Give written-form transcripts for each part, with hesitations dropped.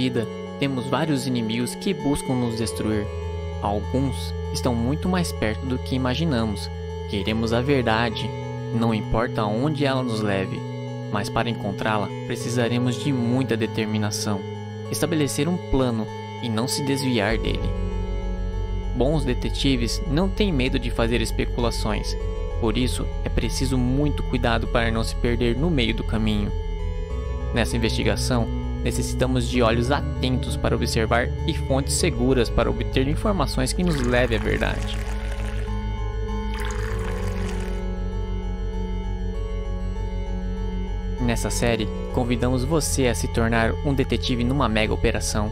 vida, temos vários inimigos que buscam nos destruir. Alguns estão muito mais perto do que imaginamos. Queremos a verdade, não importa aonde ela nos leve, mas para encontrá-la precisaremos de muita determinação, estabelecer um plano e não se desviar dele. Bons detetives não têm medo de fazer especulações, por isso é preciso muito cuidado para não se perder no meio do caminho. Nessa investigação, necessitamos de olhos atentos para observar e fontes seguras para obter informações que nos levem à verdade. Nessa série, convidamos você a se tornar um detetive numa mega operação,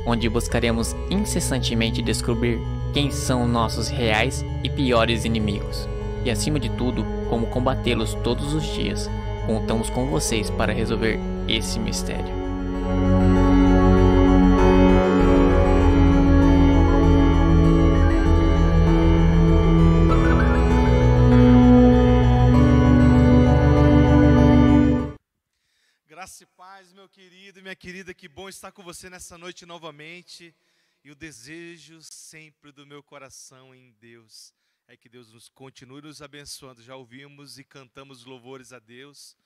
onde buscaremos incessantemente descobrir quem são nossos reais e piores inimigos, e acima de tudo, como combatê-los todos os dias. Contamos com vocês para resolver esse mistério. Graça e paz, meu querido e minha querida, que bom estar com você nessa noite novamente. E o desejo sempre do meu coração em Deus é que Deus nos continue nos abençoando. Já ouvimos e cantamos louvores a Deus,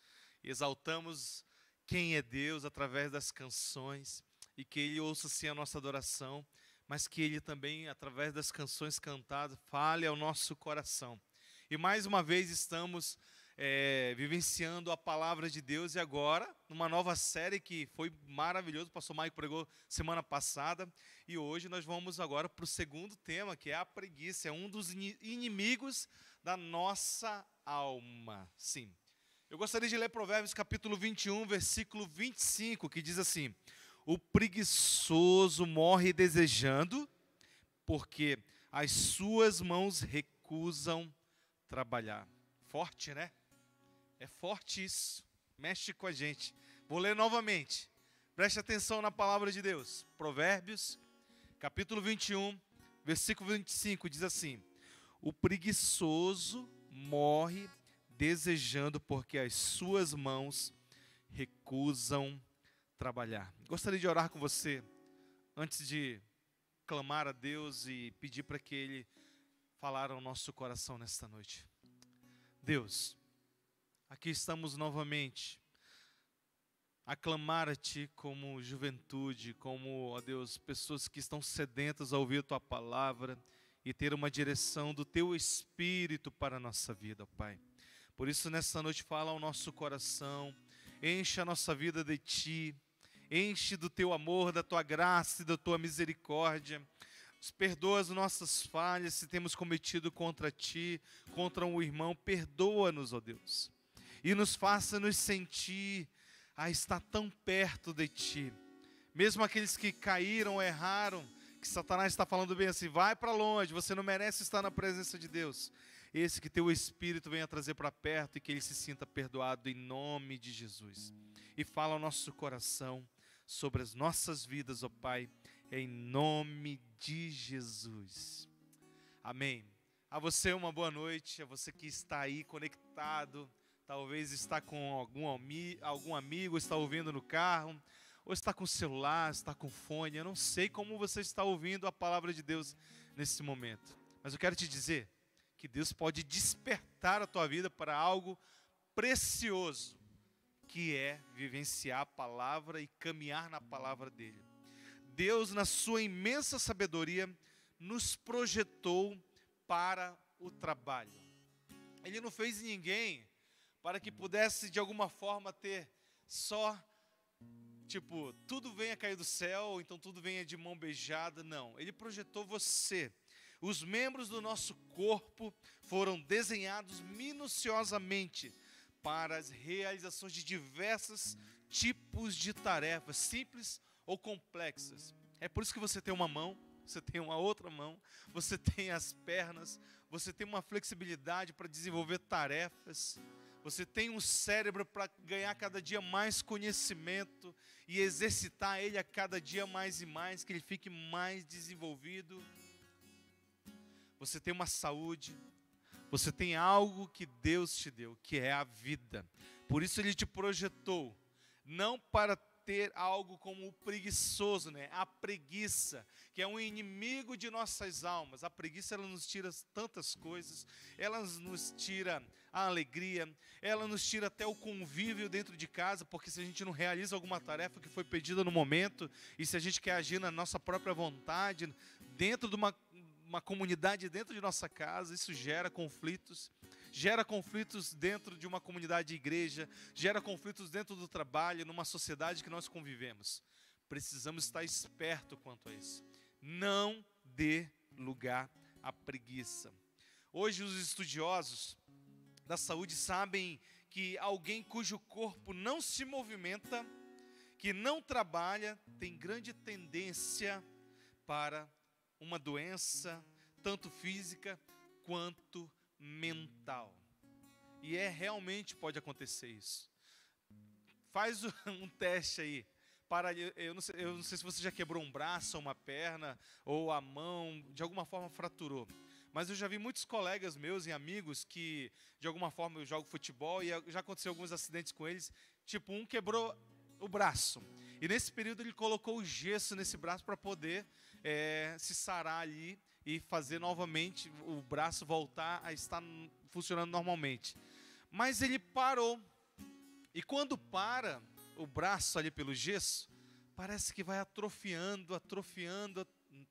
exaltamos quem é Deus através das canções, e que Ele ouça sim a nossa adoração, mas que Ele também, através das canções cantadas, fale ao nosso coração. E mais uma vez estamos vivenciando a palavra de Deus, e agora numa nova série que foi maravilhoso. O pastor Mike pregou semana passada, e hoje nós vamos agora para o segundo tema, que é a preguiça. É um dos inimigos da nossa alma. Sim, eu gostaria de ler Provérbios capítulo 21, versículo 25, que diz assim: o preguiçoso morre desejando, porque as suas mãos recusam trabalhar. Forte, né? É forte isso, mexe com a gente. Vou ler novamente, preste atenção na palavra de Deus. Provérbios, capítulo 21, versículo 25, diz assim: o preguiçoso morre desejando, porque as suas mãos recusam trabalhar. Gostaria de orar com você, antes de clamar a Deus e pedir para que Ele falar ao nosso coração nesta noite. Deus, aqui estamos novamente a clamar a Ti como juventude, como, ó Deus, pessoas que estão sedentas a ouvir a Tua palavra e ter uma direção do Teu Espírito para a nossa vida, ó Pai. Por isso, nessa noite, fala ao nosso coração, enche a nossa vida de Ti, enche do Teu amor, da Tua graça e da Tua misericórdia. Perdoa as nossas falhas, se temos cometido contra Ti, contra um irmão, perdoa-nos, ó Deus. E nos faça nos sentir a estar tão perto de Ti. Mesmo aqueles que caíram, erraram, que Satanás está falando bem assim: vai para longe, você não merece estar na presença de Deus. Esse que Teu Espírito venha trazer para perto e que ele se sinta perdoado em nome de Jesus. E fala ao nosso coração sobre as nossas vidas, ó Pai, em nome de Jesus. Amém. A você uma boa noite, a você que está aí conectado, talvez está com algum amigo, está ouvindo no carro, ou está com celular, está com fone. Eu não sei como você está ouvindo a palavra de Deus nesse momento, mas eu quero te dizer que Deus pode despertar a tua vida para algo precioso, que é vivenciar a palavra e caminhar na palavra dele. Deus, na sua imensa sabedoria, nos projetou para o trabalho. Ele não fez ninguém para que pudesse de alguma forma ter só, tudo venha cair do céu, então tudo venha de mão beijada. Não, Ele projetou você. Os membros do nosso corpo foram desenhados minuciosamente para as realizações de diversos tipos de tarefas, simples ou complexas. É por isso que você tem uma mão, você tem uma outra mão, você tem as pernas, você tem uma flexibilidade para desenvolver tarefas, você tem um cérebro para ganhar cada dia mais conhecimento e exercitar ele a cada dia mais e mais, que ele fique mais desenvolvido. Você tem uma saúde, você tem algo que Deus te deu, que é a vida. Por isso Ele te projetou, não para combater algo como o preguiçoso, né? A preguiça, que é um inimigo de nossas almas. A preguiça, ela nos tira tantas coisas, ela nos tira a alegria, ela nos tira até o convívio dentro de casa, porque se a gente não realiza alguma tarefa que foi pedida no momento, e se a gente quer agir na nossa própria vontade, dentro de uma comunidade, dentro de nossa casa, isso gera conflitos dentro de uma comunidade de igreja, gera conflitos dentro do trabalho, numa sociedade que nós convivemos. Precisamos estar esperto quanto a isso. Não dê lugar à preguiça. Hoje os estudiosos da saúde sabem que alguém cujo corpo não se movimenta, que não trabalha, tem grande tendência para uma doença, tanto física quanto mental. E realmente pode acontecer isso. Faz um teste aí. Eu não sei se você já quebrou um braço, ou uma perna, ou a mão, de alguma forma fraturou. Mas eu já vi muitos colegas meus e amigos que, de alguma forma, eu jogo futebol e já aconteceu alguns acidentes com eles. Tipo, um quebrou o braço. E nesse período ele colocou o gesso nesse braço para poder se sarar ali e fazer novamente o braço voltar a estar funcionando normalmente. Mas ele parou. E quando para o braço ali pelo gesso, parece que vai atrofiando,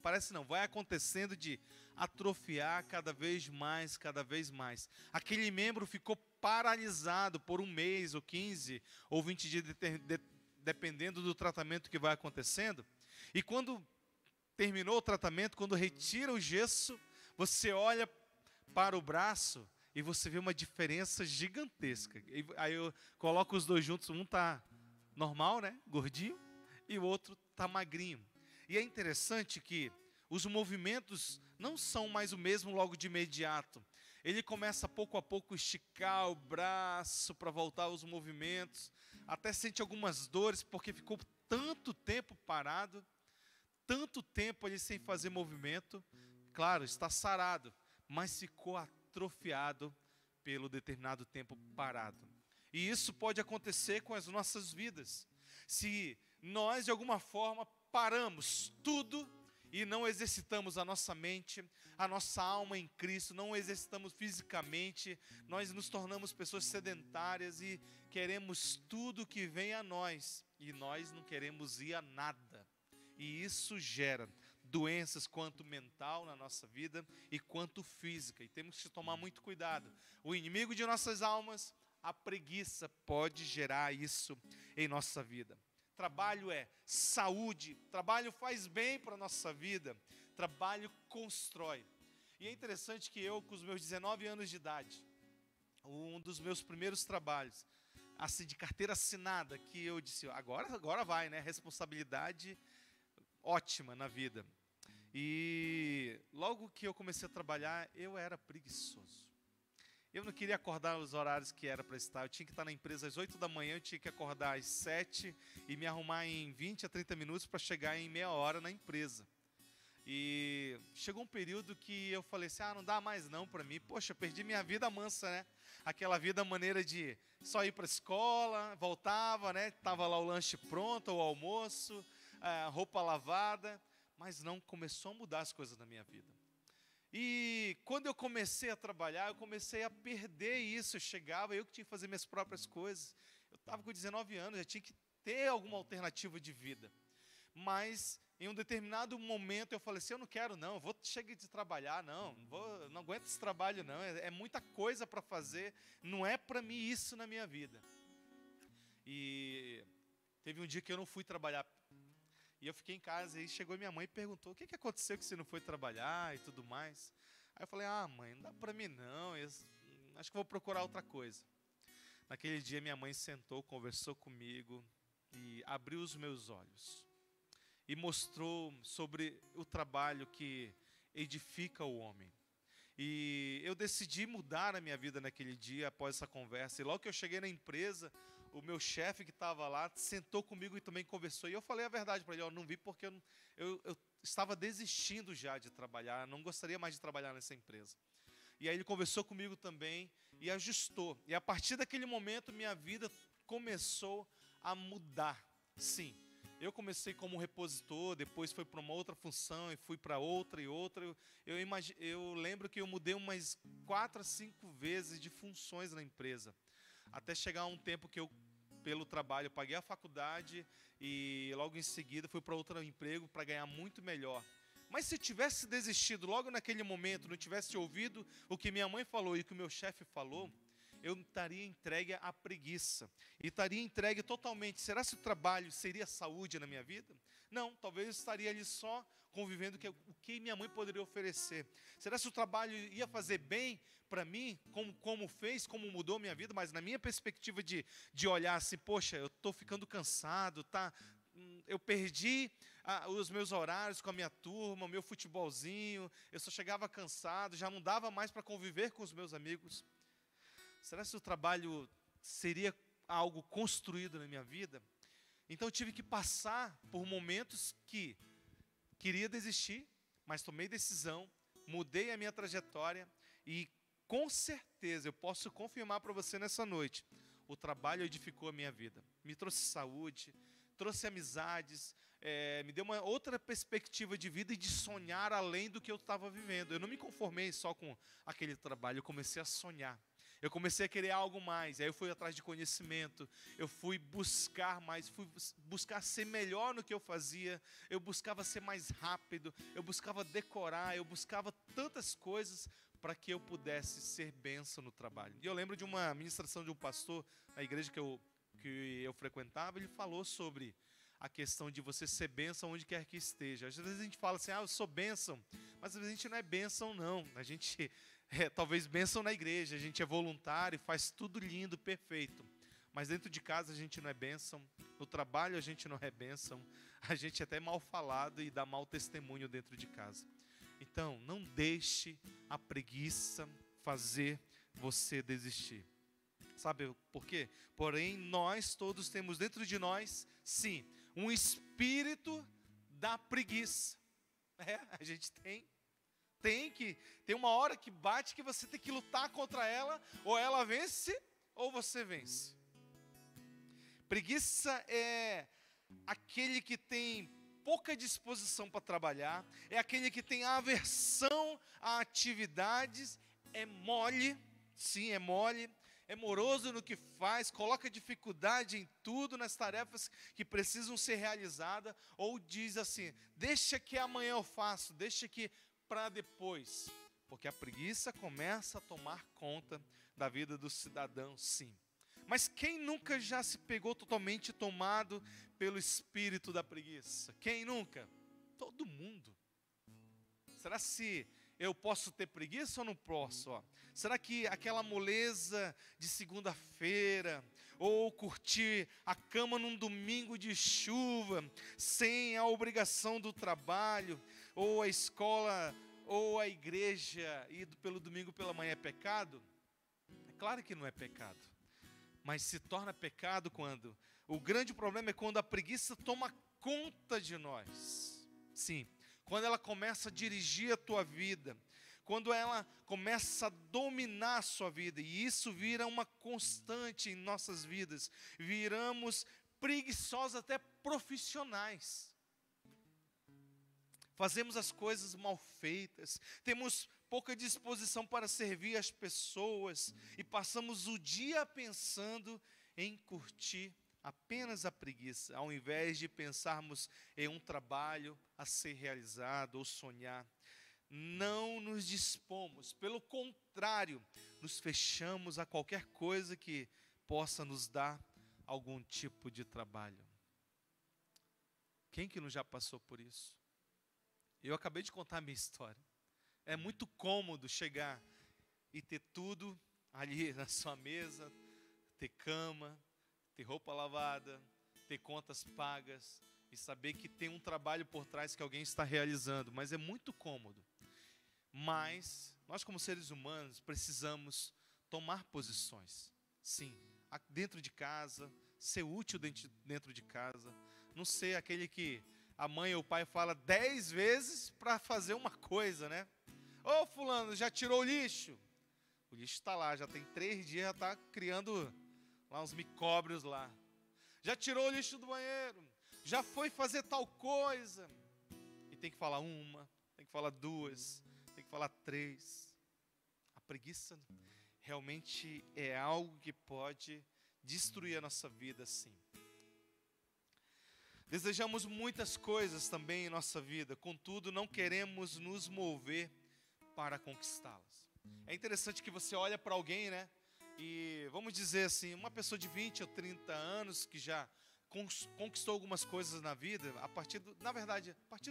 parece não, vai acontecendo de atrofiar cada vez mais, cada vez mais. Aquele membro ficou paralisado por 1 mês, ou 15, ou 20 dias, dependendo do tratamento que vai acontecendo. E quando terminou o tratamento, quando retira o gesso, você olha para o braço e você vê uma diferença gigantesca. E aí eu coloco os dois juntos, um está normal, né, gordinho, e o outro está magrinho. E é interessante que os movimentos não são mais o mesmo logo de imediato. Ele começa pouco a pouco a esticar o braço para voltar aos movimentos, até sente algumas dores porque ficou tanto tempo parado, tanto tempo ali sem fazer movimento. Claro, está sarado, mas ficou atrofiado pelo determinado tempo parado. E isso pode acontecer com as nossas vidas. Se nós, de alguma forma, paramos tudo e não exercitamos a nossa mente, a nossa alma em Cristo, não exercitamos fisicamente, nós nos tornamos pessoas sedentárias e queremos tudo que vem a nós, e nós não queremos ir a nada. E isso gera doenças quanto mental na nossa vida e quanto física. E temos que tomar muito cuidado. O inimigo de nossas almas, a preguiça, pode gerar isso em nossa vida. Trabalho é saúde, trabalho faz bem para a nossa vida, trabalho constrói. E é interessante que eu, com os meus 19 anos de idade, um dos meus primeiros trabalhos, assim, de carteira assinada, que eu disse, agora vai, né? Responsabilidade ótima na vida. E logo que eu comecei a trabalhar, eu era preguiçoso. Eu não queria acordar os horários que era para estar. Eu tinha que estar na empresa às 8 da manhã, eu tinha que acordar às 7 e me arrumar em 20 a 30 minutos para chegar em meia hora na empresa. E chegou um período que eu falei assim, não dá mais não para mim. Poxa, eu perdi minha vida mansa, né? Aquela vida maneira de só ir para a escola, voltava, né? Tava lá o lanche pronto, o almoço, a roupa lavada. Mas não, começou a mudar as coisas na minha vida. E quando eu comecei a trabalhar, eu comecei a perder isso. Eu chegava, eu que tinha que fazer minhas próprias coisas. Eu estava com 19 anos, já tinha que ter alguma alternativa de vida. Mas em um determinado momento eu falei assim, eu não quero não, eu vou chegar de trabalhar, não aguento esse trabalho não, é muita coisa para fazer, não é para mim isso na minha vida. E teve um dia que eu não fui trabalhar. E eu fiquei em casa e chegou minha mãe e perguntou, o que aconteceu que você não foi trabalhar e tudo mais? Aí eu falei, mãe, não dá pra mim não, acho que vou procurar outra coisa. Naquele dia minha mãe sentou, conversou comigo e abriu os meus olhos. E mostrou sobre o trabalho que edifica o homem. E eu decidi mudar a minha vida naquele dia após essa conversa. E logo que eu cheguei na empresa, o meu chefe que estava lá sentou comigo e também conversou. E eu falei a verdade para ele, não vi porque eu estava desistindo já de trabalhar, não gostaria mais de trabalhar nessa empresa. E aí ele conversou comigo também e ajustou. E a partir daquele momento minha vida começou a mudar. Sim, eu comecei como repositor, depois foi para uma outra função e fui para outra e outra. Eu lembro que eu mudei umas 4 a 5 vezes de funções na empresa, até chegar um tempo que eu, pelo trabalho, paguei a faculdade e logo em seguida fui para outro emprego para ganhar muito melhor. Mas se tivesse desistido logo naquele momento, não tivesse ouvido o que minha mãe falou e o que o meu chefe falou, eu estaria entregue à preguiça. E estaria entregue totalmente. Será que o trabalho seria saúde na minha vida? Não, talvez eu estaria ali só convivendo com o que minha mãe poderia oferecer. Será que o trabalho ia fazer bem para mim, como fez, como mudou minha vida? Mas na minha perspectiva de olhar assim, poxa, eu estou ficando cansado, tá? Eu perdi os meus horários com a minha turma, o meu futebolzinho, eu só chegava cansado, já não dava mais para conviver com os meus amigos. Será que o trabalho seria algo construído na minha vida? Então eu tive que passar por momentos que queria desistir, mas tomei decisão, mudei a minha trajetória e com certeza eu posso confirmar para você nessa noite, o trabalho edificou a minha vida, me trouxe saúde, trouxe amizades, me deu uma outra perspectiva de vida e de sonhar além do que eu estava vivendo. Eu não me conformei só com aquele trabalho, eu comecei a sonhar. Eu comecei a querer algo mais, aí eu fui atrás de conhecimento, eu fui buscar mais, fui buscar ser melhor no que eu fazia, eu buscava ser mais rápido, eu buscava decorar, eu buscava tantas coisas para que eu pudesse ser bênção no trabalho. E eu lembro de uma ministração de um pastor na igreja que eu frequentava, ele falou sobre a questão de você ser bênção onde quer que esteja. Às vezes a gente fala assim, eu sou bênção, mas às vezes a gente não é bênção não, a gente talvez bênção na igreja, a gente é voluntário, faz tudo lindo, perfeito, mas dentro de casa a gente não é bênção, no trabalho a gente não é bênção, a gente é até mal falado e dá mau testemunho dentro de casa. Então, não deixe a preguiça fazer você desistir. Sabe por quê? Porém, nós todos temos dentro de nós, sim, um espírito da preguiça. A gente tem uma hora que bate que você tem que lutar contra ela, ou ela vence, ou você vence. Preguiça é aquele que tem pouca disposição para trabalhar, é aquele que tem aversão a atividades, é mole, sim, é mole, é moroso no que faz, coloca dificuldade em tudo, nas tarefas que precisam ser realizadas, ou diz assim, deixa que amanhã eu faço, deixa que para depois, porque a preguiça começa a tomar conta da vida do cidadão, sim. Mas quem nunca já se pegou totalmente tomado pelo espírito da preguiça? Quem nunca? Todo mundo. Será se eu posso ter preguiça ou não posso? Será que aquela moleza de segunda-feira, ou curtir a cama num domingo de chuva, sem a obrigação do trabalho, ou a escola, ou a igreja, ido pelo domingo pela manhã é pecado? É claro que não é pecado. Mas se torna pecado quando? O grande problema é quando a preguiça toma conta de nós. Sim, quando ela começa a dirigir a tua vida, quando ela começa a dominar a sua vida, e isso vira uma constante em nossas vidas, viramos preguiçosos até profissionais. Fazemos as coisas mal feitas, temos pouca disposição para servir as pessoas e passamos o dia pensando em curtir apenas a preguiça, ao invés de pensarmos em um trabalho a ser realizado ou sonhar. Não nos dispomos, pelo contrário, nos fechamos a qualquer coisa que possa nos dar algum tipo de trabalho. Quem que não já passou por isso? Eu acabei de contar a minha história. É muito cômodo chegar e ter tudo ali na sua mesa, ter cama, ter roupa lavada, ter contas pagas e saber que tem um trabalho por trás que alguém está realizando, mas é muito cômodo. Mas nós como seres humanos precisamos tomar posições. Sim, dentro de casa, ser útil dentro de casa, não ser aquele que a mãe ou o pai fala 10 vezes para fazer uma coisa, né? Ô fulano, já tirou o lixo? O lixo está lá, já tem 3 dias, já está criando lá uns micróbios lá. Já tirou o lixo do banheiro? já foi fazer tal coisa. E tem que falar uma, tem que falar duas, tem que falar três. A preguiça realmente é algo que pode destruir a nossa vida, sim. Desejamos muitas coisas também em nossa vida, contudo não queremos nos mover para conquistá-las. É interessante que você olha para alguém, né? E vamos dizer assim, uma pessoa de 20 ou 30 anos que já conquistou algumas coisas na vida, a partir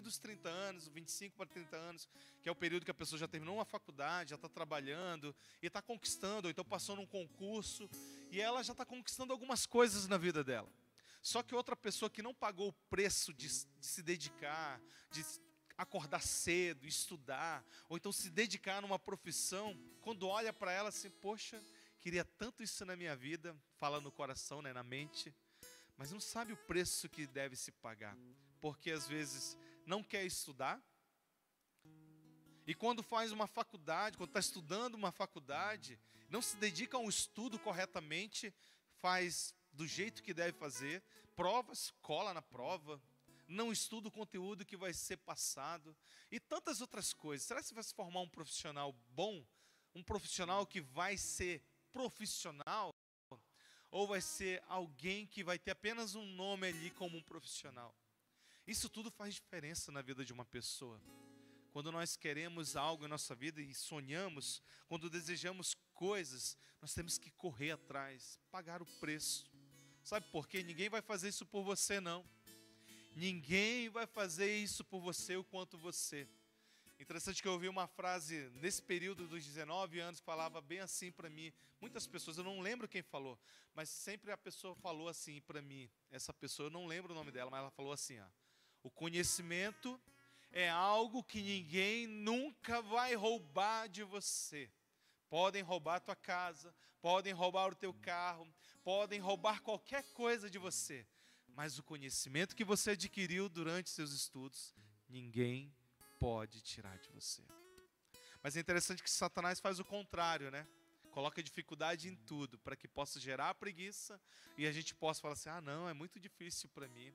dos 30 anos, 25 para 30 anos, que é o período que a pessoa já terminou uma faculdade, já está trabalhando e está conquistando, ou então passou num concurso, e ela já está conquistando algumas coisas na vida dela. Só que outra pessoa que não pagou o preço de se dedicar, de acordar cedo, estudar, ou então se dedicar numa profissão, quando olha para ela assim, poxa, queria tanto isso na minha vida, fala no coração, né, na mente, mas não sabe o preço que deve se pagar, porque às vezes não quer estudar, e quando faz uma faculdade, quando está estudando uma faculdade, não se dedica ao estudo corretamente, faz do jeito que deve fazer, provas, cola na prova, não estuda o conteúdo que vai ser passado, e tantas outras coisas. Será que você vai se formar um profissional bom? Um profissional que vai ser profissional? Ou vai ser alguém que vai ter apenas um nome ali como um profissional? Isso tudo faz diferença na vida de uma pessoa. Quando nós queremos algo em nossa vida e sonhamos, quando desejamos coisas, nós temos que correr atrás, pagar o preço. Sabe por quê? Ninguém vai fazer isso por você, não. Ninguém vai fazer isso por você o quanto você. Interessante que eu ouvi uma frase nesse período dos 19 anos que falava bem assim para mim. Muitas pessoas, eu não lembro quem falou, mas sempre a pessoa falou assim para mim. Essa pessoa, eu não lembro o nome dela, mas ela falou assim, ó, o conhecimento é algo que ninguém nunca vai roubar de você. Podem roubar a tua casa, podem roubar o teu carro, podem roubar qualquer coisa de você, mas o conhecimento que você adquiriu durante seus estudos, ninguém pode tirar de você. Mas é interessante que Satanás faz o contrário, né? Coloca dificuldade em tudo, para que possa gerar preguiça, e a gente possa falar assim, não, é muito difícil para mim.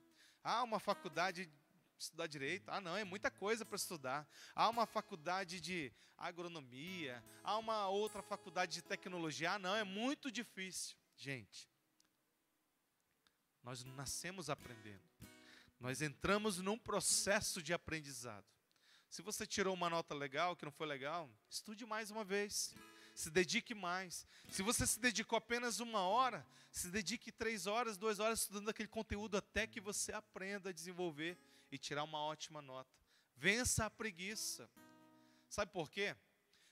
Uma faculdade, estudar direito, não, é muita coisa para estudar. Uma faculdade de agronomia, uma outra faculdade de tecnologia, não, é muito difícil. Gente, nós não nascemos aprendendo. Nós entramos num processo de aprendizado. Se você tirou uma nota legal, que não foi legal, estude mais uma vez. Se dedique mais. Se você se dedicou apenas 1 hora, se dedique 3 horas, 2 horas estudando aquele conteúdo até que você aprenda a desenvolver e tirar uma ótima nota. Vença a preguiça. Sabe por quê?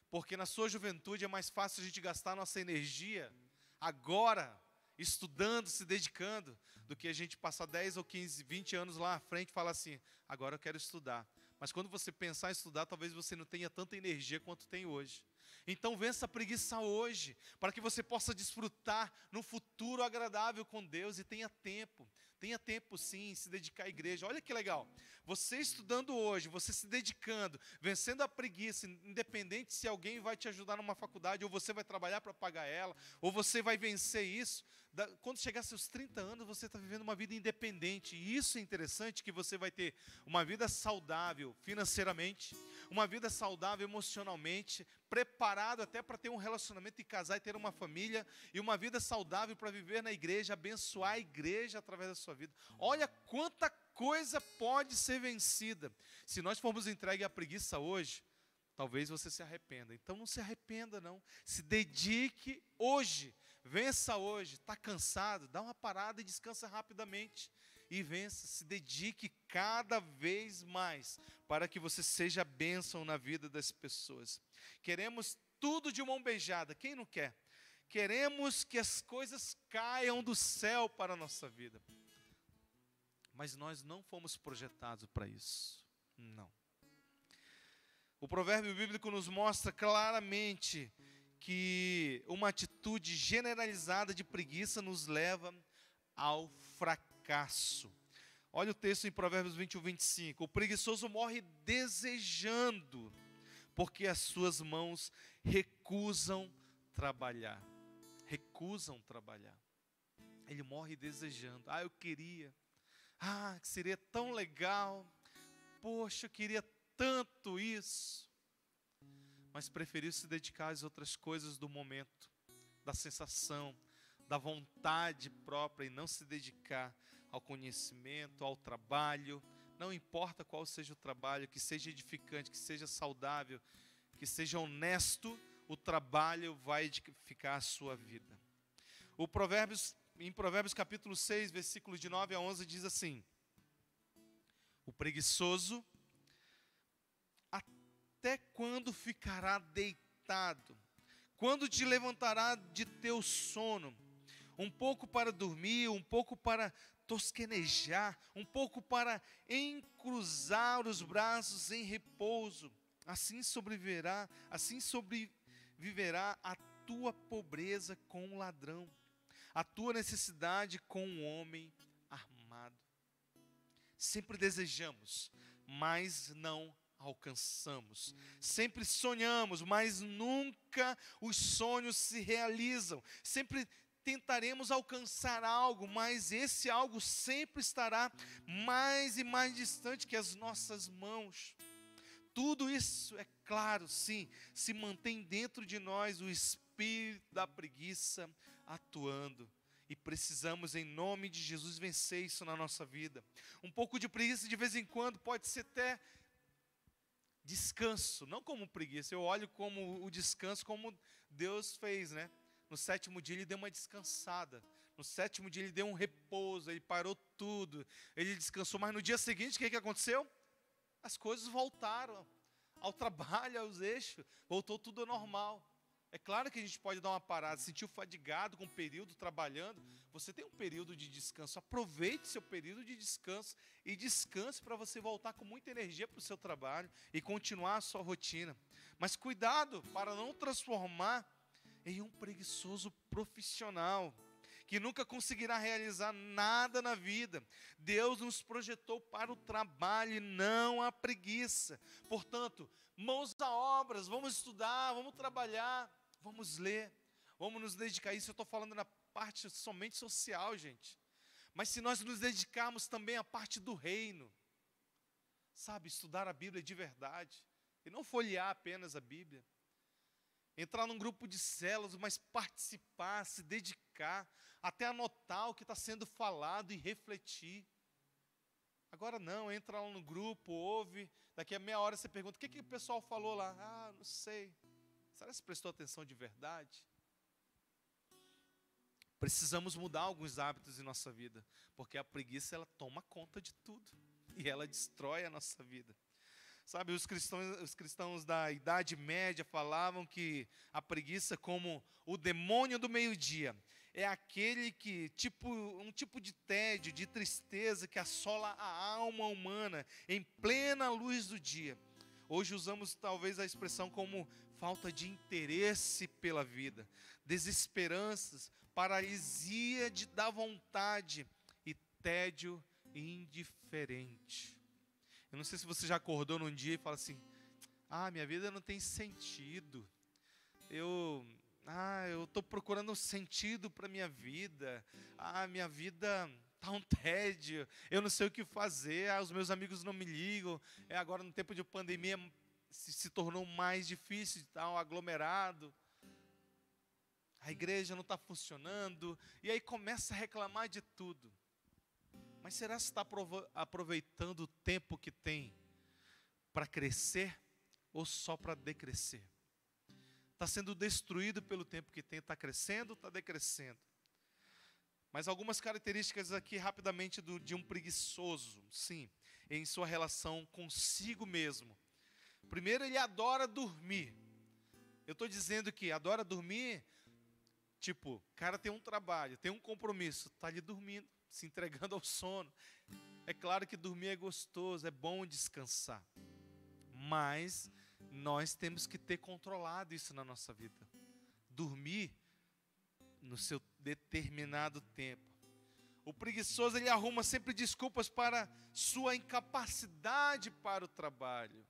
Porque na sua juventude é mais fácil a gente gastar nossa energia agora, estudando, se dedicando, do que a gente passar 10 ou 15, 20 anos lá à frente e falar assim, agora eu quero estudar. Mas quando você pensar em estudar, talvez você não tenha tanta energia quanto tem hoje. Então vença a preguiça hoje, para que você possa desfrutar no futuro agradável com Deus e tenha tempo. Tenha tempo sim, se dedicar à igreja. Olha que legal, você estudando hoje, você se dedicando, vencendo a preguiça, independente se alguém vai te ajudar numa faculdade, ou você vai trabalhar para pagar ela, ou você vai vencer isso. Quando chegar seus 30 anos, você está vivendo uma vida independente. E isso é interessante, que você vai ter uma vida saudável financeiramente, uma vida saudável emocionalmente, preparado até para ter um relacionamento e casar e ter uma família, e uma vida saudável para viver na igreja, abençoar a igreja através da sua vida. Olha quanta coisa pode ser vencida. Se nós formos entregues à preguiça hoje, talvez você se arrependa. Então não se arrependa não, se dedique hoje, vença hoje. Está cansado? Dá uma parada e descansa rapidamente. E vença, se dedique cada vez mais, para que você seja bênção na vida das pessoas. Queremos tudo de mão beijada, quem não quer? Queremos que as coisas caiam do céu para a nossa vida. Mas nós não fomos projetados para isso, não. O provérbio bíblico nos mostra claramente que uma atitude generalizada de preguiça nos leva ao fracasso. Olha o texto em Provérbios 21, 25. O preguiçoso morre desejando, porque as suas mãos recusam trabalhar. Recusam trabalhar. Ele morre desejando. Eu queria. Ah, que seria tão legal. Poxa, eu queria tanto isso. Mas preferiu se dedicar às outras coisas do momento, da sensação, da vontade própria, e não se dedicar ao conhecimento, ao trabalho. Não importa qual seja o trabalho, que seja edificante, que seja saudável, que seja honesto, o trabalho vai edificar a sua vida. Em Provérbios capítulo 6, versículos de 9 a 11, diz assim: o preguiçoso, até quando ficará deitado? Quando te levantará de teu sono? Um pouco para dormir, um pouco para tosquenejar, um pouco para encruzar os braços em repouso. Assim sobreviverá a tua pobreza com um ladrão, a tua necessidade com um homem armado. Sempre desejamos, mas não alcançamos. Sempre sonhamos, mas nunca os sonhos se realizam. Sempre tentaremos alcançar algo, mas esse algo sempre estará mais e mais distante que as nossas mãos. Tudo isso, é claro, sim, se mantém dentro de nós o espírito da preguiça atuando. E precisamos, em nome de Jesus, vencer isso na nossa vida. Um pouco de preguiça de vez em quando pode ser até descanso, não como preguiça. Eu olho como o descanso, como Deus fez, né? No 7º dia ele deu uma descansada. No 7º dia ele deu um repouso, ele parou tudo. Ele descansou, mas no dia seguinte, o que aconteceu? As coisas voltaram ao trabalho, aos eixos. Voltou tudo ao normal. É claro que a gente pode dar uma parada, se sentiu fadigado com o período trabalhando. Você tem um período de descanso. Aproveite seu período de descanso e descanse para você voltar com muita energia para o seu trabalho e continuar a sua rotina. Mas cuidado para não transformar em um preguiçoso profissional que nunca conseguirá realizar nada na vida. Deus nos projetou para o trabalho e não a preguiça. Portanto, mãos à obras, vamos estudar, vamos trabalhar, vamos ler, vamos nos dedicar a isso. Eu estou falando na parte somente social, gente. Mas se nós nos dedicarmos também à parte do reino, sabe, estudar a Bíblia de verdade, e não folhear apenas a Bíblia, entrar num grupo de células, mas participar, se dedicar, até anotar o que está sendo falado e refletir. Agora não, entra lá no grupo, ouve, daqui a meia hora você pergunta, o que o pessoal falou lá? Ah, não sei. Será que você prestou atenção de verdade? Precisamos mudar alguns hábitos em nossa vida, porque a preguiça ela toma conta de tudo e ela destrói a nossa vida. Sabe, os cristãos da Idade Média falavam que a preguiça, como o demônio do meio-dia, é aquele que, um tipo de tédio, de tristeza que assola a alma humana em plena luz do dia. Hoje usamos talvez a expressão como falta de interesse pela vida, desesperanças, paralisia da vontade e tédio indiferente. Eu não sei se você já acordou num dia e fala assim, minha vida não tem sentido. Eu estou procurando um sentido para a minha vida. Minha vida está um tédio. Eu não sei o que fazer. Os meus amigos não me ligam. Agora no tempo de pandemia se tornou mais difícil, está um aglomerado. A igreja não está funcionando. E aí começa a reclamar de tudo. Mas será que você está aproveitando o tempo que tem para crescer ou só para decrescer? Está sendo destruído pelo tempo que tem, está crescendo ou está decrescendo? Mas algumas características aqui rapidamente de um preguiçoso, sim, em sua relação consigo mesmo. Primeiro, ele adora dormir. Eu estou dizendo que adora dormir, tipo, o cara tem um trabalho, tem um compromisso, está ali dormindo, se entregando ao sono. É claro que dormir é gostoso, é bom descansar. Mas nós temos que ter controlado isso na nossa vida. Dormir no seu determinado tempo. O preguiçoso, ele arruma sempre desculpas para sua incapacidade para o trabalho.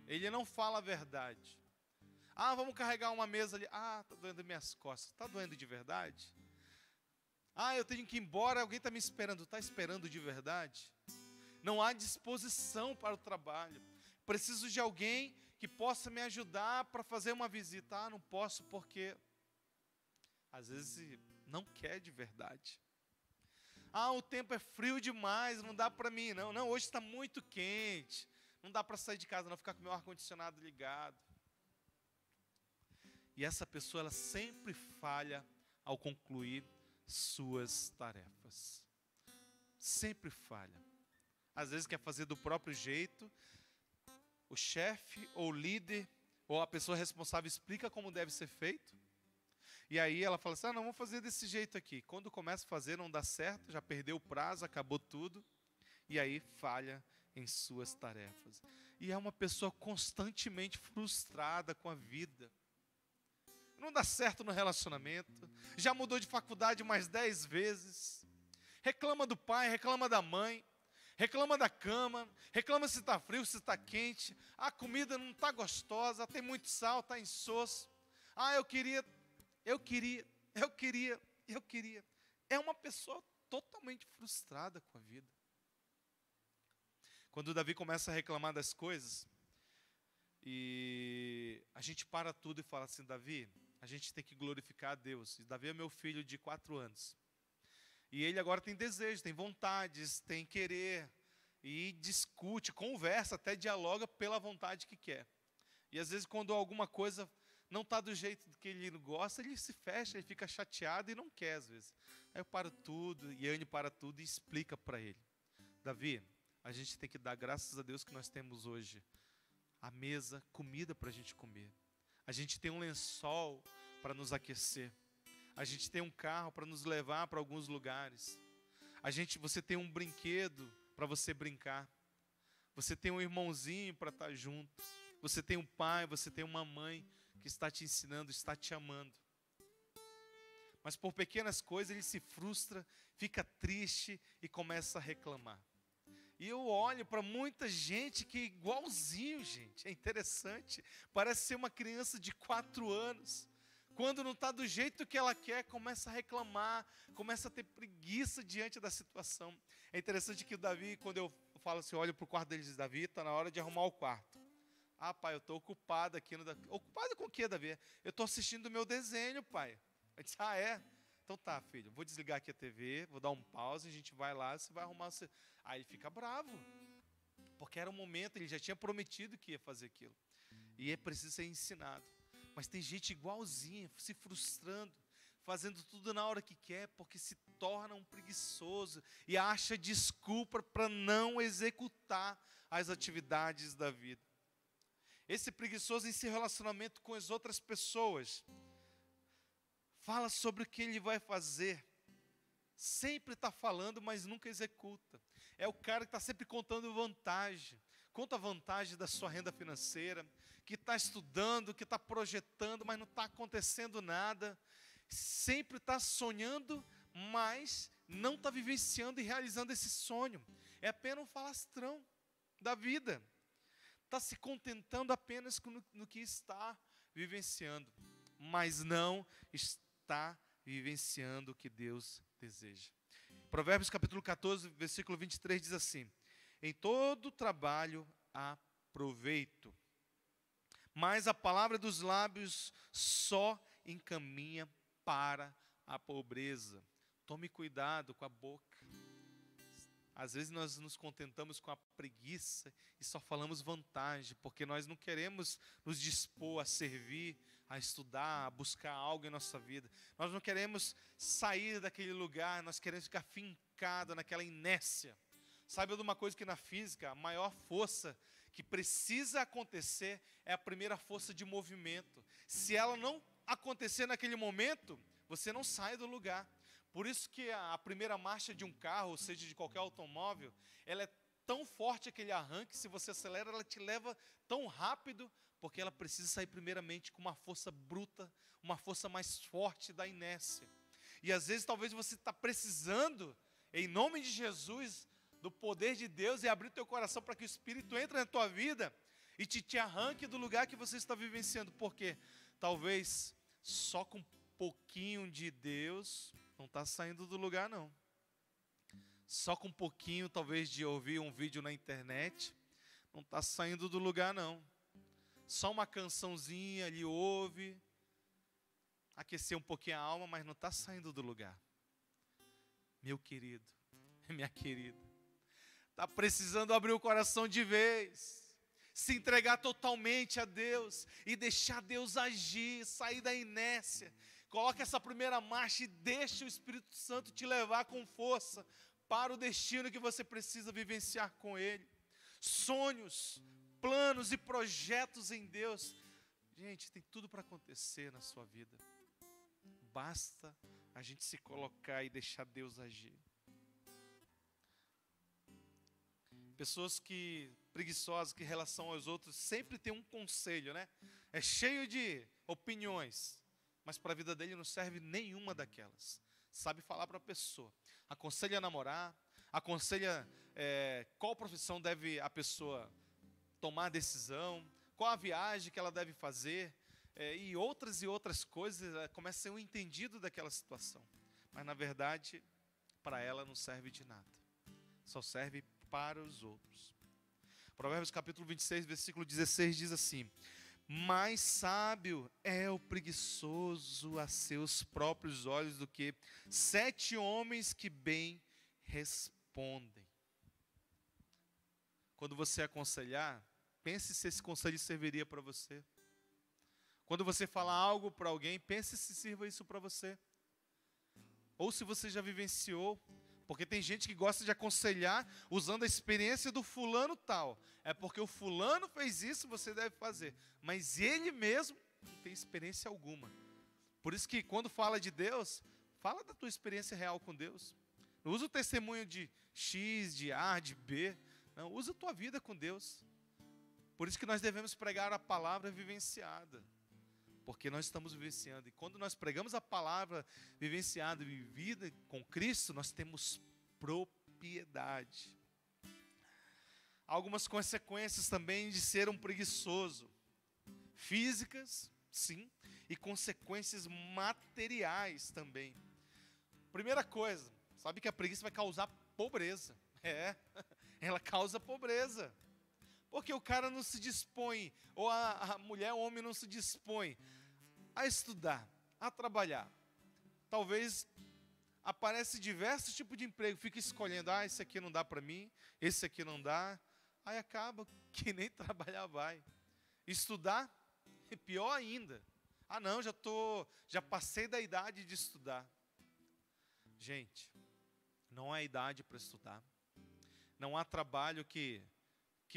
Ele não fala a verdade. Vamos carregar uma mesa ali. Está doendo minhas costas. Está doendo de verdade? Ah, eu tenho que ir embora, alguém está me esperando. Está esperando de verdade? Não há disposição para o trabalho. Preciso de alguém que possa me ajudar para fazer uma visita. Ah, não posso porque às vezes não quer de verdade. Ah, o tempo é frio demais, não dá para mim. Não, hoje está muito quente. Não dá para sair de casa, não, ficar com o meu ar-condicionado ligado. E essa pessoa, ela sempre falha ao concluir suas tarefas. Sempre falha. Às vezes quer fazer do próprio jeito. O chefe ou o líder ou a pessoa responsável explica como deve ser feito. E aí ela fala assim, não, vamos fazer desse jeito aqui. Quando começa a fazer não dá certo, já perdeu o prazo, acabou tudo. E aí falha em suas tarefas. E é uma pessoa constantemente frustrada com a vida. Não dá certo no relacionamento. Já mudou de faculdade mais 10 vezes. Reclama do pai, reclama da mãe. Reclama da cama. Reclama se está frio, se está quente. A comida não está gostosa, tem muito sal, está insosso. Ah, eu queria. É uma pessoa totalmente frustrada com a vida. Quando Davi começa a reclamar das coisas, e a gente para tudo e fala assim, Davi, a gente tem que glorificar a Deus. E Davi é meu filho de 4 anos. E ele agora tem desejos, tem vontades, tem querer. E discute, conversa, até dialoga pela vontade que quer. E às vezes quando alguma coisa não está do jeito que ele gosta, ele se fecha, ele fica chateado e não quer às vezes. Aí eu paro tudo, Yane para tudo e explica para ele. Davi, a gente tem que dar graças a Deus que nós temos hoje a mesa, comida para a gente comer. A gente tem um lençol para nos aquecer. A gente tem um carro para nos levar para alguns lugares. Você tem um brinquedo para você brincar. Você tem um irmãozinho para estar junto. Você tem um pai, você tem uma mãe que está te ensinando, está te amando. Mas por pequenas coisas ele se frustra, fica triste e começa a reclamar. E eu olho para muita gente que é igualzinho, gente. É interessante. Parece ser uma criança de 4 anos. Quando não está do jeito que ela quer, começa a reclamar, começa a ter preguiça diante da situação. É interessante que o Davi, quando eu falo assim, olho para o quarto dele e diz, Davi, está na hora de arrumar o quarto. Ah, pai, eu estou ocupado aqui. Ocupado com o quê, Davi? Eu estou assistindo o meu desenho, pai. Eu disse, é? Então tá, filho, vou desligar aqui a TV, vou dar um pause, a gente vai lá, você vai arrumar. Aí ele fica bravo, porque era um momento, ele já tinha prometido que ia fazer aquilo. E é preciso ser ensinado. Mas tem gente igualzinha, se frustrando, fazendo tudo na hora que quer, porque se torna um preguiçoso e acha desculpa para não executar as atividades da vida. Esse preguiçoso em seu relacionamento com as outras pessoas, fala sobre o que ele vai fazer. Sempre está falando, mas nunca executa. É o cara que está sempre contando vantagem. Conta a vantagem da sua renda financeira, que está estudando, que está projetando, mas não está acontecendo nada. Sempre está sonhando, mas não está vivenciando e realizando esse sonho. É apenas um falastrão da vida. Está se contentando apenas no que está vivenciando, mas não está vivenciando o que Deus deseja. Provérbios capítulo 14, versículo 23 diz assim: em todo trabalho há proveito, mas a palavra dos lábios só encaminha para a pobreza. Tome cuidado com a boca. Às vezes nós nos contentamos com a preguiça e só falamos vantagem, porque nós não queremos nos dispor a servir, a estudar, a buscar algo em nossa vida. Nós não queremos sair daquele lugar, nós queremos ficar fincado naquela inércia. Sabe de uma coisa que na física, a maior força que precisa acontecer é a primeira força de movimento. Se ela não acontecer naquele momento, você não sai do lugar. Por isso que a primeira marcha de um carro, ou seja, de qualquer automóvel, ela é tão forte aquele arranque, se você acelera, ela te leva tão rápido, porque ela precisa sair primeiramente com uma força bruta, uma força mais forte da inércia. E às vezes talvez você está precisando, em nome de Jesus, do poder de Deus e abrir o teu coração para que o Espírito entre na tua vida e te arranque do lugar que você está vivenciando. Porque talvez só com um pouquinho de Deus não está saindo do lugar não. Só com um pouquinho, talvez, de ouvir um vídeo na internet, não está saindo do lugar não. Só uma cançãozinha ali ouve, aquecer um pouquinho a alma, mas não está saindo do lugar. Meu querido, minha querida, está precisando abrir o coração de vez, se entregar totalmente a Deus e deixar Deus agir, sair da inércia. Coloque essa primeira marcha e deixe o Espírito Santo te levar com força para o destino que você precisa vivenciar com Ele. Sonhos, planos e projetos em Deus. Gente, tem tudo para acontecer na sua vida. Basta a gente se colocar e deixar Deus agir. Pessoas preguiçosas, que em relação aos outros, sempre tem um conselho, né? É cheio de opiniões, mas para a vida dele não serve nenhuma daquelas. Sabe falar para a pessoa. Aconselha a namorar, aconselha qual profissão deve a pessoa tomar a decisão, qual a viagem que ela deve fazer, e outras coisas. Começa a ser um entendido daquela situação. Mas na verdade, para ela não serve de nada. Só serve para os outros. Provérbios capítulo 26, versículo 16 diz assim: mais sábio é o preguiçoso a seus próprios olhos do que 7 homens que bem respondem. Quando você aconselhar, pense se esse conselho serviria para você. Quando você falar algo para alguém, pense se sirva isso para você. Ou se você já vivenciou. Porque tem gente que gosta de aconselhar usando a experiência do fulano tal. É porque o fulano fez isso, você deve fazer. Mas ele mesmo não tem experiência alguma. Por isso que quando fala de Deus, fala da tua experiência real com Deus. Não usa o testemunho de X, de A, de B. Não, usa a tua vida com Deus. Por isso que nós devemos pregar a palavra vivenciada. Porque nós estamos vivenciando. E quando nós pregamos a palavra vivenciada e vivida com Cristo, nós temos propriedade. Há algumas consequências também de ser um preguiçoso. Físicas, sim, e consequências materiais também. Primeira coisa, sabe que a preguiça vai causar pobreza. Ela causa pobreza. Porque o cara não se dispõe, ou a mulher, o homem não se dispõe a estudar, a trabalhar. Talvez aparece diversos tipos de emprego, fica escolhendo, esse aqui não dá para mim, esse aqui não dá. Aí acaba que nem trabalhar vai. Estudar é pior ainda. Não, já passei da idade de estudar. Gente, não há idade para estudar. Não há trabalho que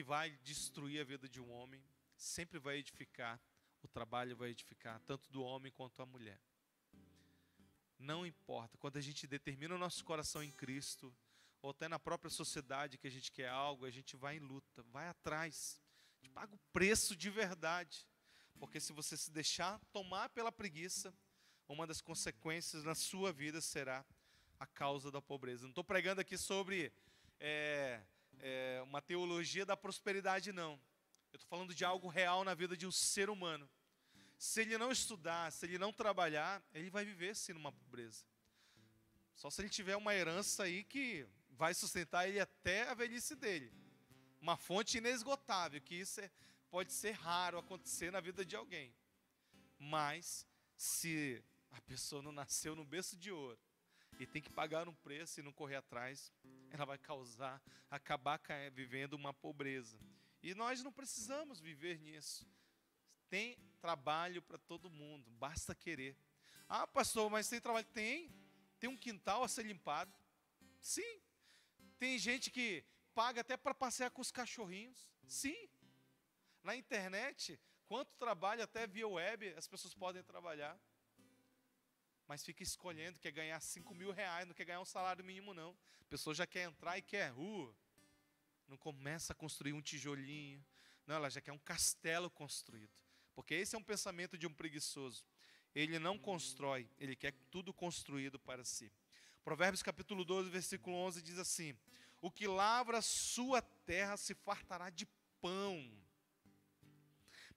vai destruir a vida de um homem. Sempre vai edificar. O trabalho vai edificar, tanto do homem quanto a mulher. Não importa. Quando a gente determina o nosso coração em Cristo, ou até na própria sociedade que a gente quer algo, a gente vai em luta, vai atrás. A gente paga o preço de verdade. Porque se você se deixar tomar pela preguiça, uma das consequências na sua vida será a causa da pobreza. Não estou pregando aqui sobre uma teologia da prosperidade, não. Eu estou falando de algo real na vida de um ser humano. Se ele não estudar, se ele não trabalhar, ele vai viver sim numa pobreza. Só se ele tiver uma herança aí que vai sustentar ele até a velhice dele. Uma fonte inesgotável, que isso pode ser raro acontecer na vida de alguém. Mas, se a pessoa não nasceu no berço de ouro, e tem que pagar um preço e não correr atrás, ela vai acabar vivendo uma pobreza. E nós não precisamos viver nisso. Tem trabalho para todo mundo, basta querer. Pastor, mas tem trabalho? Tem um quintal a ser limpado. Sim. Tem gente que paga até para passear com os cachorrinhos. Sim. Na internet, quanto trabalho até via web as pessoas podem trabalhar. Mas fica escolhendo, quer ganhar 5 mil reais, não quer ganhar um salário mínimo não. A pessoa já quer entrar e quer, não começa a construir um tijolinho. Não, ela já quer um castelo construído. Porque esse é um pensamento de um preguiçoso. Ele não constrói, ele quer tudo construído para si. Provérbios capítulo 12, versículo 11 diz assim: o que lavra a sua terra se fartará de pão,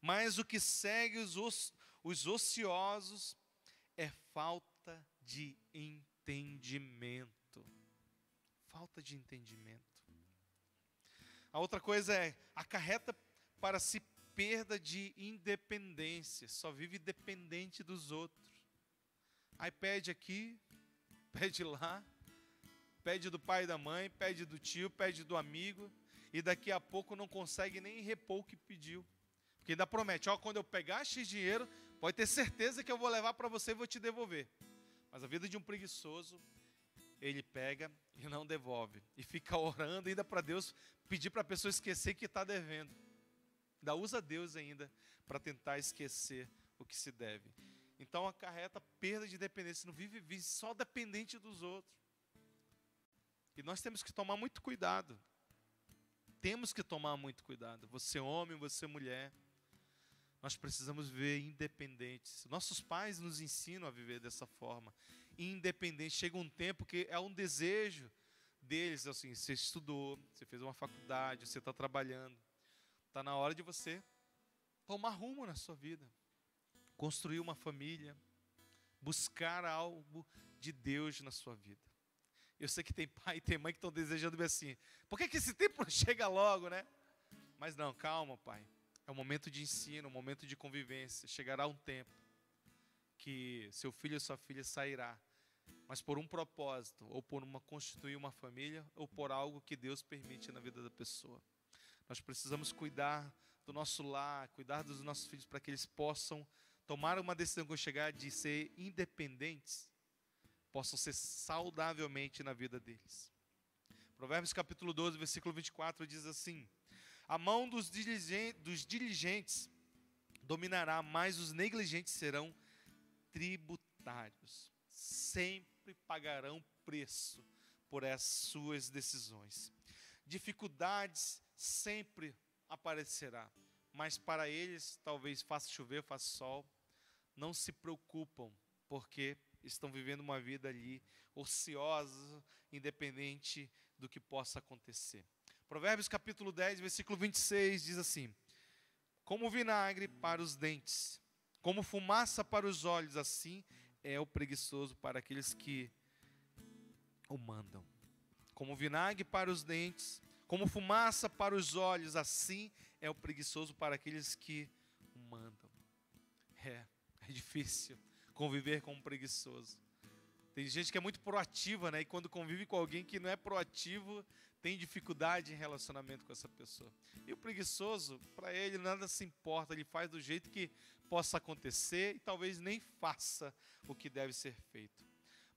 mas o que segue os ociosos é falta de entendimento. Falta de entendimento. A outra coisa acarreta para si perda de independência. Só vive dependente dos outros. Aí pede aqui, pede lá, pede do pai e da mãe, pede do tio, pede do amigo, e daqui a pouco não consegue nem repor o que pediu. Porque ainda promete, quando eu pegar X dinheiro, pode ter certeza que eu vou levar para você e vou te devolver. Mas a vida de um preguiçoso, ele pega e não devolve. E fica orando ainda para Deus, pedir para a pessoa esquecer que está devendo. Ainda usa Deus ainda para tentar esquecer o que se deve. Então acarreta perda de dependência, não vive só dependente dos outros. E nós temos que tomar muito cuidado. Temos que tomar muito cuidado. Você homem, você mulher. Nós precisamos viver independentes. Nossos pais nos ensinam a viver dessa forma. Independente. Chega um tempo que é um desejo deles. Assim, você estudou, você fez uma faculdade, você está trabalhando. Está na hora de você tomar rumo na sua vida. Construir uma família. Buscar algo de Deus na sua vida. Eu sei que tem pai e tem mãe que estão desejando bem assim. Por que esse tempo não chega logo, né? Mas não, calma, pai. É um momento de ensino, um momento de convivência. Chegará um tempo que seu filho ou sua filha sairá. Mas por um propósito, ou por constituir uma família, ou por algo que Deus permite na vida da pessoa. Nós precisamos cuidar do nosso lar, cuidar dos nossos filhos para que eles possam tomar uma decisão quando chegar de ser independentes, possam ser saudavelmente na vida deles. Provérbios capítulo 12, versículo 24 diz assim: a mão dos diligentes dominará, mas os negligentes serão tributários. Sempre pagarão preço por as suas decisões. Dificuldades sempre aparecerá, mas para eles, talvez faça chover, faça sol, não se preocupam, porque estão vivendo uma vida ali ociosa, independente do que possa acontecer. Provérbios capítulo 10, versículo 26 diz assim: como vinagre para os dentes, como fumaça para os olhos, assim é o preguiçoso para aqueles que o mandam. Como vinagre para os dentes, como fumaça para os olhos, assim é o preguiçoso para aqueles que o mandam. É difícil conviver com um preguiçoso. Tem gente que é muito proativa, né? E quando convive com alguém que não é proativo, tem dificuldade em relacionamento com essa pessoa. E o preguiçoso, para ele nada se importa, ele faz do jeito que possa acontecer e talvez nem faça o que deve ser feito.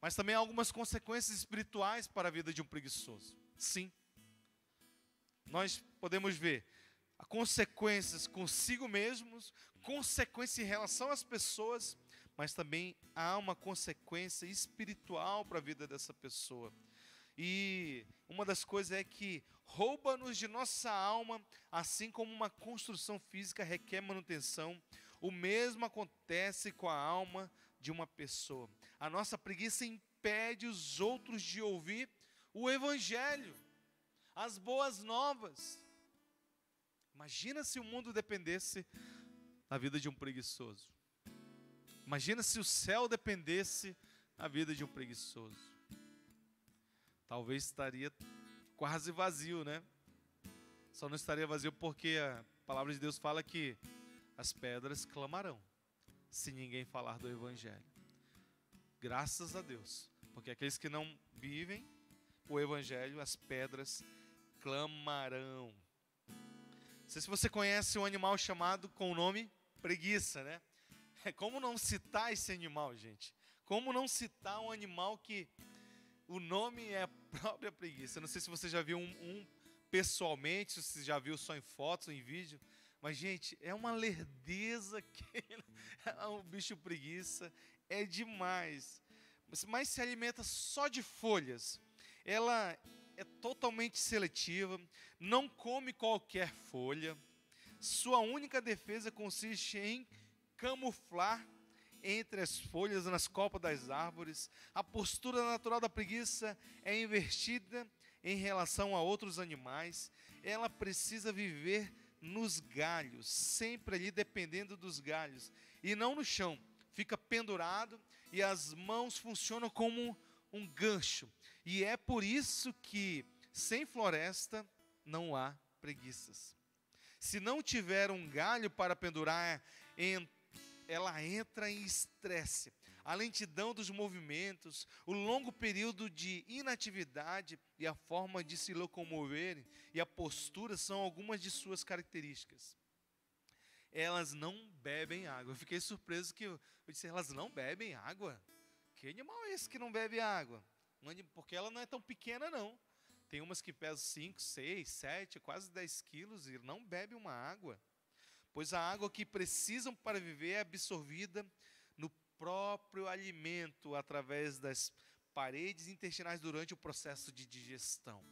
Mas também há algumas consequências espirituais para a vida de um preguiçoso. Sim. Nós podemos ver consequências consigo mesmos, consequências em relação às pessoas, mas também há uma consequência espiritual para a vida dessa pessoa. E uma das coisas é que rouba-nos de nossa alma, assim como uma construção física requer manutenção, o mesmo acontece com a alma de uma pessoa. A nossa preguiça impede os outros de ouvir o Evangelho, as boas novas. Imagina se o mundo dependesse da vida de um preguiçoso. Imagina se o céu dependesse da vida de um preguiçoso. Talvez estaria quase vazio, né? Só não estaria vazio porque a palavra de Deus fala que as pedras clamarão se ninguém falar do Evangelho. Graças a Deus, porque aqueles que não vivem o Evangelho, as pedras clamarão. Não sei se você conhece um animal chamado com o nome preguiça, né? Como não citar esse animal, gente? Como não citar um animal que o nome é a própria preguiça? Não sei se você já viu um pessoalmente, se você já viu só em fotos ou em vídeo. Mas, gente, é uma lerdeza que o bicho preguiça é demais. Mas se alimenta só de folhas. Ela é totalmente seletiva, não come qualquer folha. Sua única defesa consiste em camuflar entre as folhas nas copas das árvores. A postura natural da preguiça é invertida em relação a outros animais. Ela precisa viver nos galhos, sempre ali dependendo dos galhos, e não no chão. Fica pendurado e as mãos funcionam como um gancho. E é por isso que sem floresta não há preguiças. Se não tiver um galho para pendurar, ela entra em estresse. A lentidão dos movimentos, o longo período de inatividade e a forma de se locomoverem e a postura são algumas de suas características. Elas não bebem água. Eu fiquei surpreso que eu disse, elas não bebem água? Que animal é esse que não bebe água? Porque ela não é tão pequena não. Tem umas que pesam 5, 6, 7, quase 10 quilos e não bebem uma água. Pois a água que precisam para viver é absorvida no próprio alimento, através das paredes intestinais durante o processo de digestão.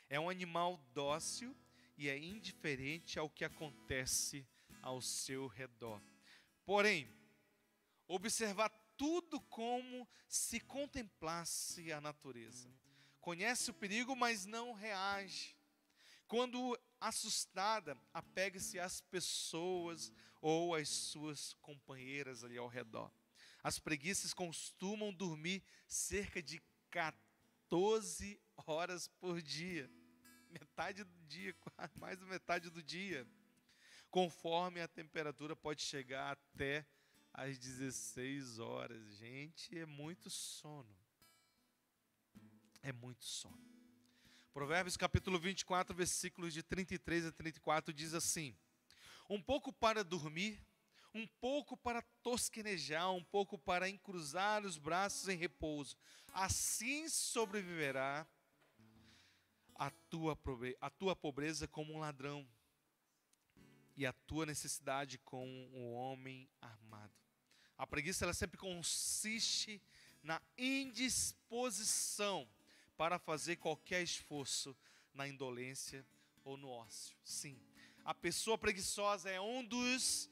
É um animal dócil e é indiferente ao que acontece ao seu redor. Porém, observar tudo como se contemplasse a natureza. Conhece o perigo, mas não reage. Quando assustada, apega-se às pessoas ou às suas companheiras ali ao redor. As preguiças costumam dormir cerca de 14 horas por dia. Metade do dia, mais da metade do dia. Conforme a temperatura pode chegar até às 16 horas. Gente, é muito sono. É muito sono. Provérbios capítulo 24, versículos de 33 a 34 diz assim: um pouco para dormir, um pouco para tosquenejar, um pouco para encruzar os braços em repouso. Assim sobreviverá a tua pobreza como um ladrão e a tua necessidade como um homem armado. A preguiça ela sempre consiste na indisposição para fazer qualquer esforço, na indolência ou no ócio. Sim, a pessoa preguiçosa é um dos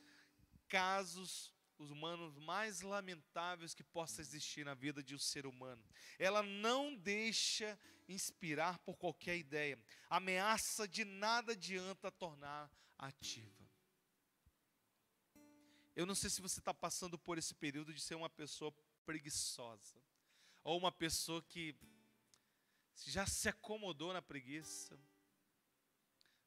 casos humanos mais lamentáveis que possa existir na vida de um ser humano. Ela não deixa inspirar por qualquer ideia. A ameaça de nada adianta tornar ativa. Eu não sei se você está passando por esse período de ser uma pessoa preguiçosa, ou uma pessoa que já se acomodou na preguiça,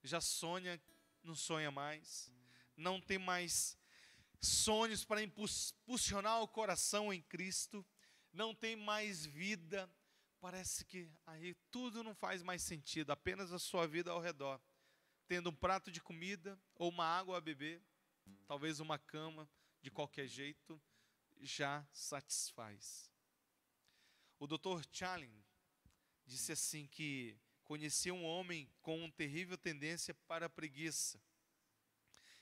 já sonha, não sonha mais, não tem mais sonhos para impulsionar o coração em Cristo, não tem mais vida, parece que aí tudo não faz mais sentido, apenas a sua vida ao redor, tendo um prato de comida ou uma água a beber, talvez uma cama, de qualquer jeito, já satisfaz. O Dr. Challing disse assim que conhecia um homem com uma terrível tendência para a preguiça.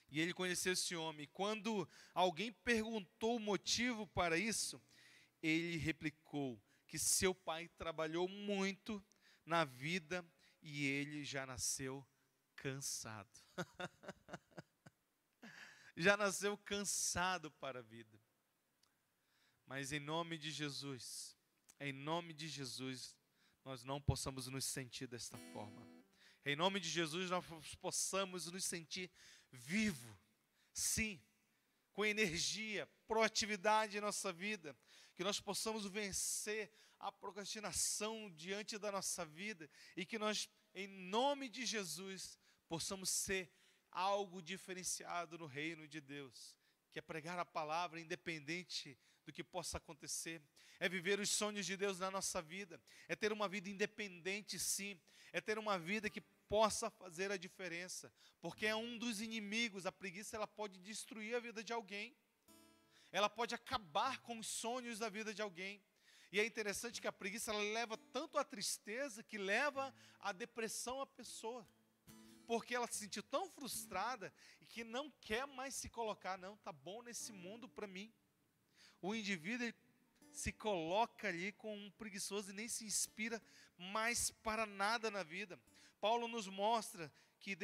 E ele conheceu esse homem. Quando alguém perguntou o motivo para isso, ele replicou que seu pai trabalhou muito na vida e ele já nasceu cansado. Já nasceu cansado para a vida. Mas em nome de Jesus, nós não possamos nos sentir desta forma. Em nome de Jesus, nós possamos nos sentir vivo, sim, com energia, proatividade em nossa vida, que nós possamos vencer a procrastinação diante da nossa vida e que nós, em nome de Jesus, possamos ser algo diferenciado no reino de Deus, que é pregar a palavra independente do que possa acontecer, é viver os sonhos de Deus na nossa vida, é ter uma vida independente sim, é ter uma vida que possa fazer a diferença, porque é um dos inimigos. A preguiça ela pode destruir a vida de alguém, ela pode acabar com os sonhos da vida de alguém, e é interessante que a preguiça ela leva tanto à tristeza, que leva à depressão a pessoa, porque ela se sentiu tão frustrada, e que não quer mais se colocar, não, tá bom nesse mundo para mim. O indivíduo ele se coloca ali com um preguiçoso e nem se inspira mais para nada na vida. Paulo nos mostra que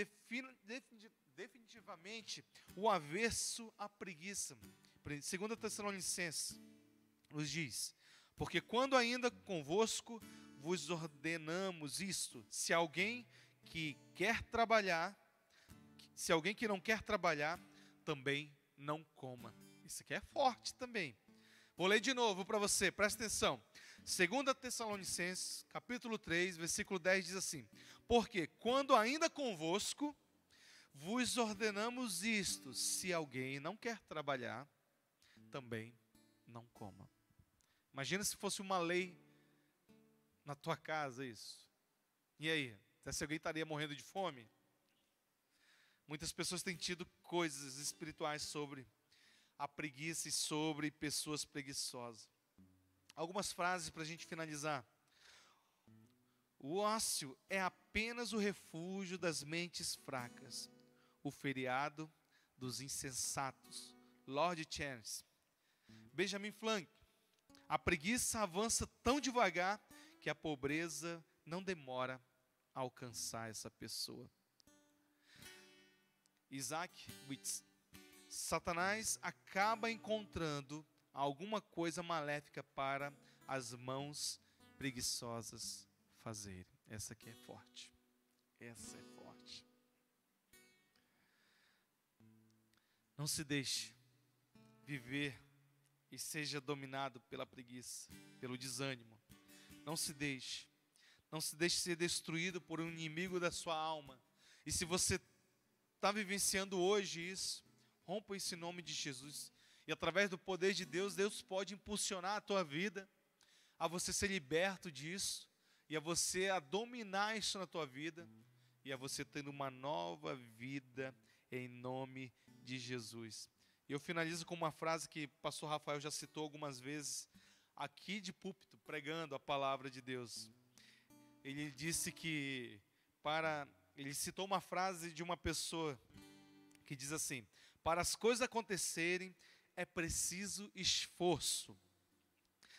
definitivamente o avesso à preguiça. 2 Tessalonicenses nos diz: porque quando ainda convosco vos ordenamos isto, se alguém que não quer trabalhar, também não coma. Isso aqui é forte também. Vou ler de novo para você, presta atenção. 2 Tessalonicenses, capítulo 3, versículo 10 diz assim: porque quando ainda convosco, vos ordenamos isto, se alguém não quer trabalhar, também não coma. Imagina se fosse uma lei na tua casa isso. E aí? Se alguém estaria morrendo de fome? Muitas pessoas têm tido coisas espirituais sobre a preguiça e sobre pessoas preguiçosas. Algumas frases para a gente finalizar. O ócio é apenas o refúgio das mentes fracas. O feriado dos insensatos. Lord Chance. Benjamin Franklin. A preguiça avança tão devagar que a pobreza não demora a alcançar essa pessoa. Isaac Watts. Satanás acaba encontrando alguma coisa maléfica para as mãos preguiçosas fazerem. Essa aqui é forte. Essa é forte. Não se deixe viver e seja dominado pela preguiça, pelo desânimo. Não se deixe. Não se deixe ser destruído por um inimigo da sua alma. E se você está vivenciando hoje isso, rompa esse nome de Jesus. E através do poder de Deus, Deus pode impulsionar a tua vida a você ser liberto disso e a você a dominar isso na tua vida e a você tendo uma nova vida em nome de Jesus. E eu finalizo com uma frase que o pastor Rafael já citou algumas vezes aqui de púlpito, pregando a palavra de Deus. Ele disse que ele citou uma frase de uma pessoa que diz assim: para as coisas acontecerem é preciso esforço.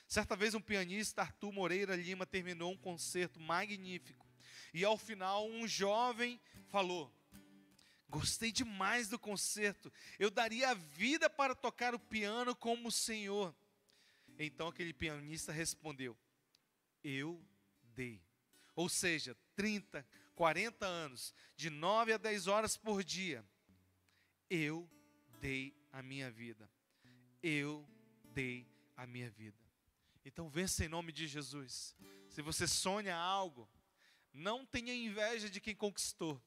Certa vez um pianista, Arthur Moreira Lima, terminou um concerto magnífico. E ao final um jovem falou: gostei demais do concerto. Eu daria a vida para tocar o piano como o Senhor. Então aquele pianista respondeu: eu dei. Ou seja, 30, 40 anos, de 9 a 10 horas por dia, eu dei a minha vida. Eu dei a minha vida. Então vença em nome de Jesus. Se você sonha algo, não tenha inveja de quem conquistou,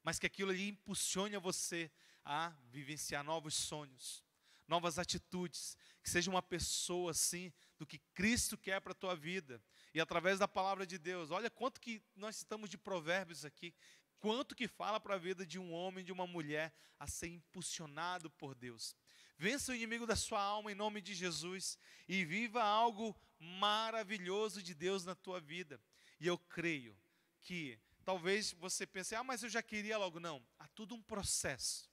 mas que aquilo ali impulsione a você a vivenciar novos sonhos, novas atitudes, que seja uma pessoa assim, do que Cristo quer para a tua vida. E através da palavra de Deus, olha quanto que nós citamos de provérbios aqui, quanto que fala para a vida de um homem, de uma mulher, a ser impulsionado por Deus. Vença o inimigo da sua alma em nome de Jesus e viva algo maravilhoso de Deus na tua vida. E eu creio que talvez você pense: mas eu já queria logo. Não, há tudo um processo.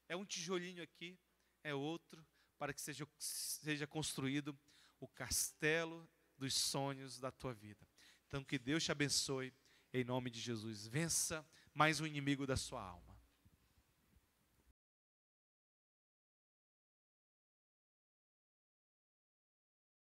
É um tijolinho aqui, é outro, para que seja construído o castelo dos sonhos da tua vida. Então que Deus te abençoe em nome de Jesus. Vença mais um inimigo da sua alma.